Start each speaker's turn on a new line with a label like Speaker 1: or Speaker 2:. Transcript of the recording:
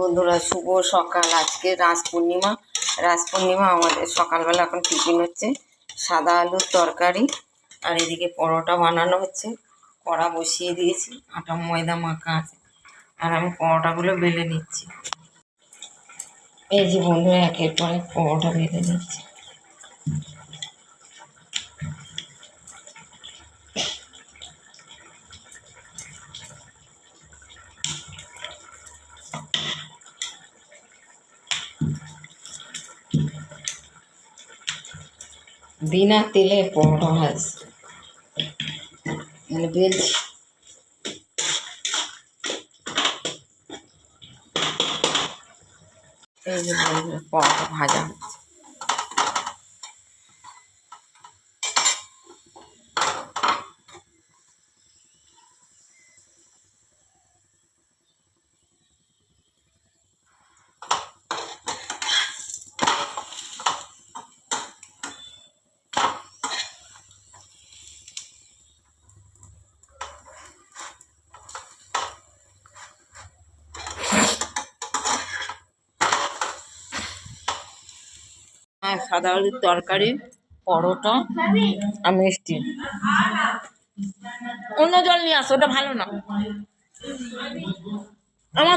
Speaker 1: বন্ধুরা শুভ সকাল। আজকে রাস পূর্ণিমা আমাদের সকালবেলা এখন টিফিন হচ্ছে সাদা আলুর তরকারি, আর এদিকে পরোটা বানানো হচ্ছে। কড়া বসিয়ে দিয়েছি, আটা ময়দা মাখা আছে, আর আমি পরোটাগুলো বেলে নিচ্ছি। এই যে বন্ধুরা একের পর এক পরোটা বেলে নিচ্ছি। বিনা তেলে পরোটা ভাজছি, মানে বেলছি। এই যে পরোটা ভাজা হচ্ছে। সাদা আলুর তরকারি, পরোটা আর মিষ্টি। অন্য জল নিয়ে আসো, ওটা ভালো না। আমার